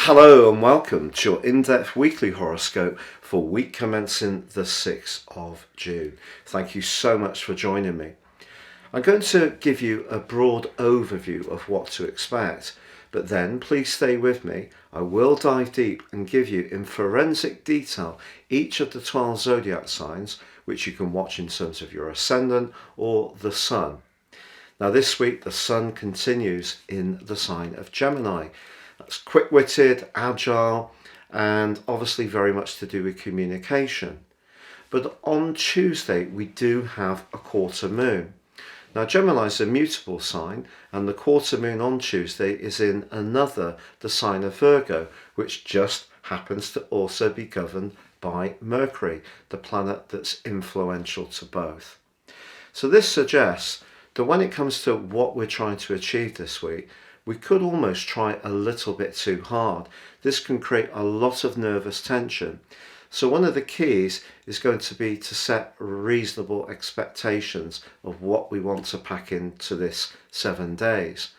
Hello and welcome to your in-depth weekly horoscope for week commencing the 6th of June. Thank you so much for joining me. I'm going to give you a broad overview of what to expect, but then please stay with me. I will dive deep and give you in forensic detail each of the 12 zodiac signs, which you can watch in terms of your ascendant or the sun. Now this week the sun continues in the sign of Gemini. That's quick-witted, agile, and obviously very much to do with communication. But on Tuesday we do have a quarter moon. Now Gemini is a mutable sign, and the quarter moon on Tuesday is in the sign of Virgo, which just happens to also be governed by Mercury, the planet that's influential to both. So this suggests that when it comes to what we're trying to achieve this week, we could almost try a little bit too hard. This can create a lot of nervous tension. So one of the keys is going to be to set reasonable expectations of what we want to pack into this 7 days.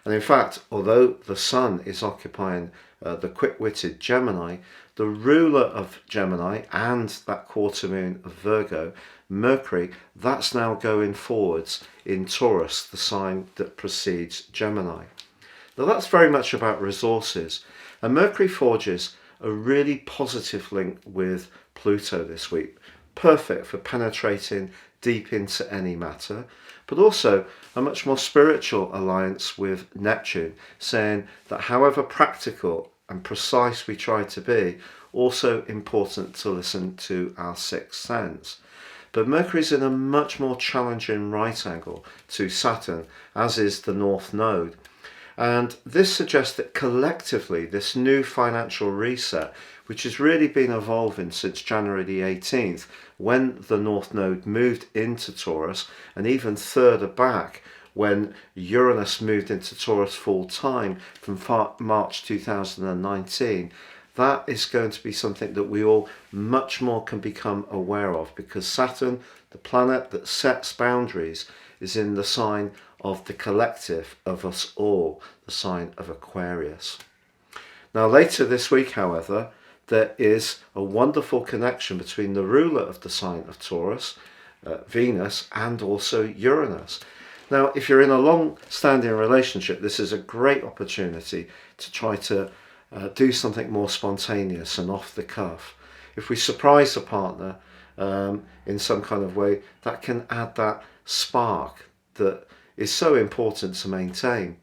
And in fact, although the sun is occupying the quick-witted Gemini, the ruler of Gemini and that quarter moon of Virgo, Mercury, that's now going forwards in Taurus, the sign that precedes Gemini. Now that's very much about resources, and Mercury forges a really positive link with Pluto this week, perfect for penetrating deep into any matter, but also a much more spiritual alliance with Neptune, saying that however practical and precise we try to be, also important to listen to our sixth sense. But Mercury's in a much more challenging right angle to Saturn, as is the North Node. And this suggests that collectively this new financial reset, which has really been evolving since January the 18th, when the North Node moved into Taurus, and even further back when Uranus moved into Taurus full time from March 2019, that is going to be something that we all much more can become aware of, because Saturn, the planet that sets boundaries, is in the sign of the collective of us all, the sign of Aquarius. Now later this week, however, there is a wonderful connection between the ruler of the sign of Taurus, Venus, and also Uranus. Now if you're in a long-standing relationship, this is a great opportunity to try to do something more spontaneous and off the cuff. If we surprise a partner in some kind of way, that can add that spark that is so important to maintain.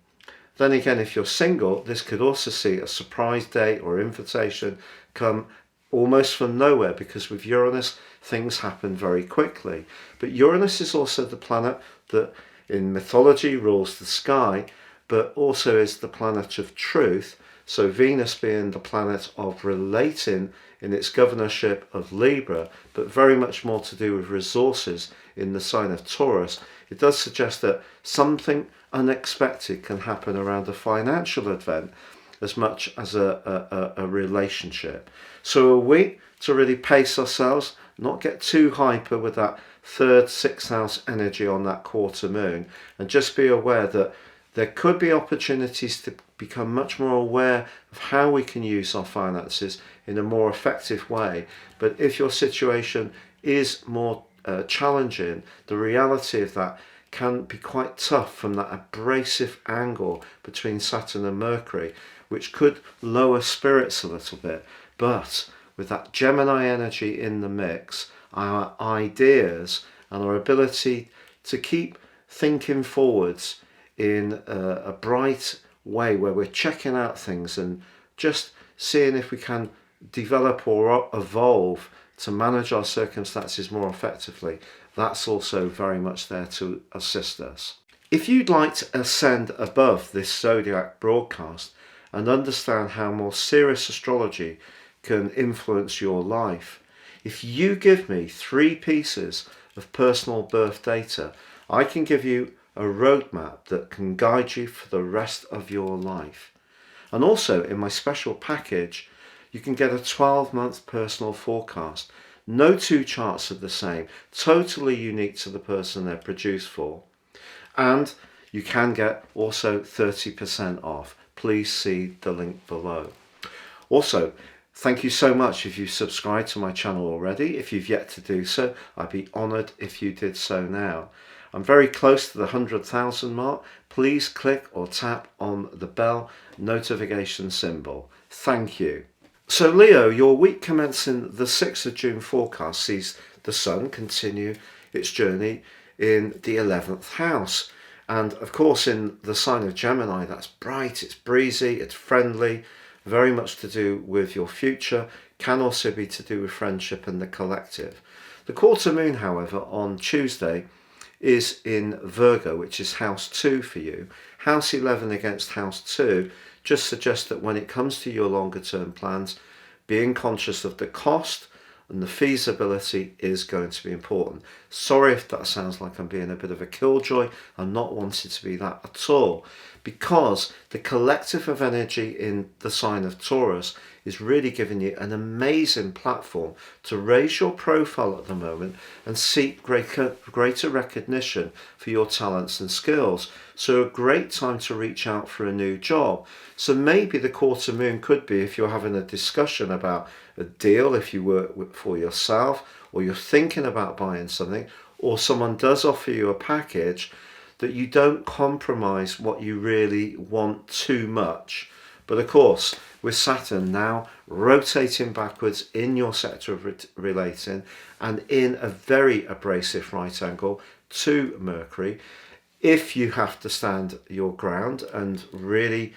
Then again, if you're single, this could also see a surprise date or invitation come almost from nowhere, because with Uranus things happen very quickly. But Uranus is also the planet that in mythology rules the sky, but also is the planet of truth. So Venus being the planet of relating in its governorship of Libra, but very much more to do with resources in the sign of Taurus, it does suggest that something unexpected can happen around a financial event as much as a relationship. So a week to really pace ourselves, not get too hyper with that third, sixth house energy on that quarter moon, and just be aware that there could be opportunities to become much more aware of how we can use our finances in a more effective way. But if your situation is more challenging, the reality of that can be quite tough from that abrasive angle between Saturn and Mercury, which could lower spirits a little bit. But with that Gemini energy in the mix, our ideas and our ability to keep thinking forwards in a bright way where we're checking out things and just seeing if we can develop or evolve to manage our circumstances more effectively, that's also very much there to assist us. If you'd like to ascend above this zodiac broadcast and understand how more serious astrology can influence your life, if you give me 3 pieces of personal birth data, I can give you a roadmap that can guide you for the rest of your life. And also in my special package, you can get a 12-month personal forecast. No 2 charts are the same, totally unique to the person they're produced for. And you can get also 30% off. Please see the link below. Also, thank you so much if you've subscribed to my channel already. If you've yet to do so, I'd be honoured if you did so now. I'm very close to the 100,000 mark. Please click or tap on the bell notification symbol. Thank you. So Leo, your week commencing the 6th of June forecast sees the sun continue its journey in the 11th house. And of course in the sign of Gemini, that's bright, it's breezy, it's friendly, very much to do with your future, can also be to do with friendship and the collective. The quarter moon, however, on Tuesday is in Virgo, which is house 2 for you. House 11 against house 2 just suggests that when it comes to your longer term plans, being conscious of the cost and the feasibility is going to be important. Sorry if that sounds like I'm being a bit of a killjoy. I'm not wanting to be that at all, because the collective of energy in the sign of Taurus is really giving you an amazing platform to raise your profile at the moment and seek greater recognition for your talents and skills. So a great time to reach out for a new job. So maybe the quarter moon could be if you're having a discussion about a deal, if you work for yourself, or you're thinking about buying something, or someone does offer you a package, that you don't compromise what you really want too much. But of course, with Saturn now rotating backwards in your sector of relating and in a very abrasive right angle to Mercury, if you have to stand your ground and really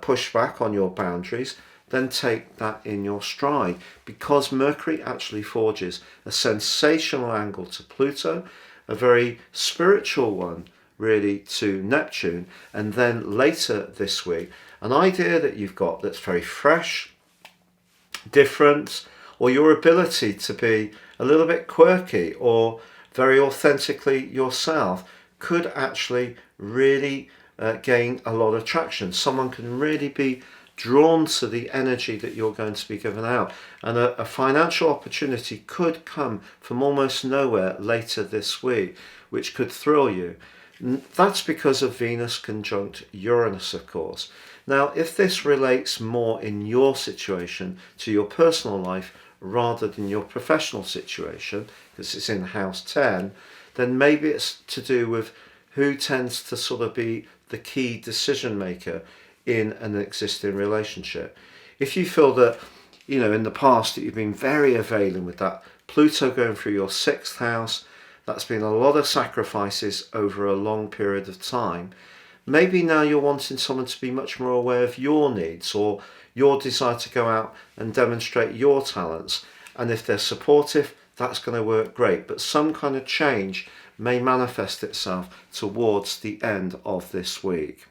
push back on your boundaries, then take that in your stride, because Mercury actually forges a sensational angle to Pluto, a very spiritual one really to Neptune, and then later this week an idea that you've got that's very fresh, different, or your ability to be a little bit quirky or very authentically yourself could actually really gain a lot of traction. Someone can really be drawn to the energy that you're going to be giving out, and a financial opportunity could come from almost nowhere later this week, which could thrill you. That's because of Venus conjunct Uranus, of course. Now, if this relates more in your situation to your personal life rather than your professional situation, because it's in house 10, then maybe it's to do with who tends to sort of be the key decision maker in an existing relationship. If you feel that, in the past that you've been very availing with that Pluto going through your 6th house, that's been a lot of sacrifices over a long period of time. Maybe now you're wanting someone to be much more aware of your needs or your desire to go out and demonstrate your talents. And if they're supportive, that's going to work great. But some kind of change may manifest itself towards the end of this week.